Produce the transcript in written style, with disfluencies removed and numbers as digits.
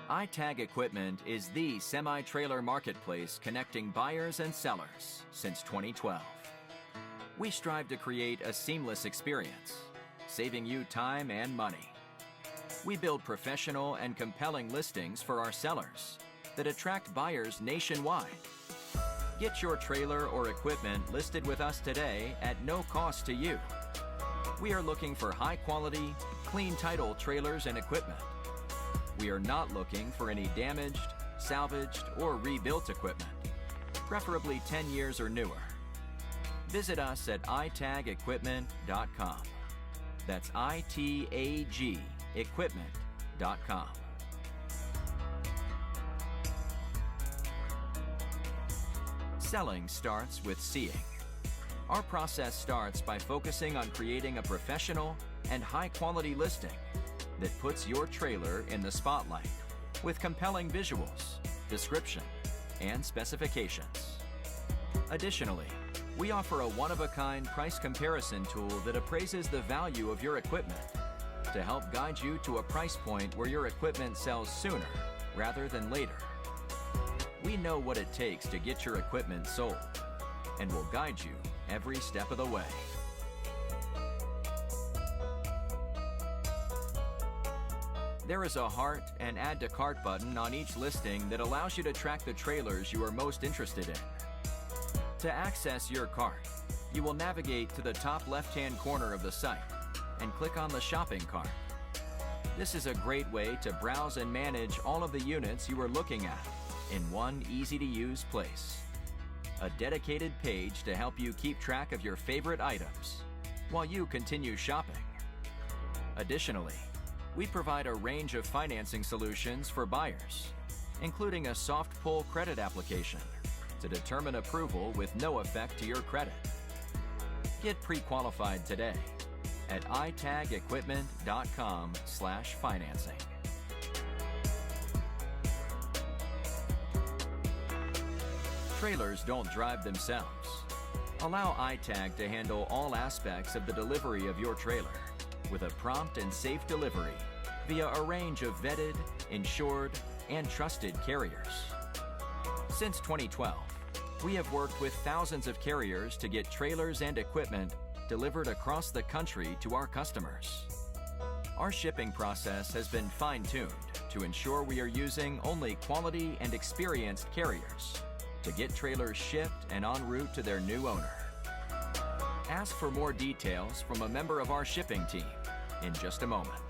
iTag Equipment is the semi-trailer marketplace connecting buyers and sellers since 2012. We strive to create a seamless experience, saving you time and money. We build professional and compelling listings for our sellers that attract buyers nationwide. Get your trailer or equipment listed with us today at no cost to you. We are looking for high-quality, clean title trailers and equipment. We are not looking for any damaged, salvaged, or rebuilt equipment, preferably 10 years or newer. Visit us at itagequipment.com. That's ITAG equipment.com. Selling starts with seeing. Our process starts by focusing on creating a professional and high-quality listing that puts your trailer in the spotlight with compelling visuals, description, and specifications. Additionally, we offer a one-of-a-kind price comparison tool that appraises the value of your equipment to help guide you to a price point where your equipment sells sooner rather than later. We know what it takes to get your equipment sold and will guide you every step of the way. There is a heart and add to cart button on each listing that allows you to track the trailers you are most interested in. To access your cart, you will navigate to the top left-hand corner of the site and click on the shopping cart. This is a great way to browse and manage all of the units you are looking at in one easy-to-use place. A dedicated page to help you keep track of your favorite items while you continue shopping. Additionally, we provide a range of financing solutions for buyers, including a soft pull credit application to determine approval with no effect to your credit. Get pre-qualified today at itagequipment.com/financing. Trailers don't drive themselves. Allow iTag to handle all aspects of the delivery of your trailer with a prompt and safe delivery via a range of vetted, insured, and trusted carriers. Since 2012, we have worked with thousands of carriers to get trailers and equipment delivered across the country to our customers. Our shipping process has been fine-tuned to ensure we are using only quality and experienced carriers to get trailers shipped and en route to their new owner. Ask for more details from a member of our shipping team in just a moment.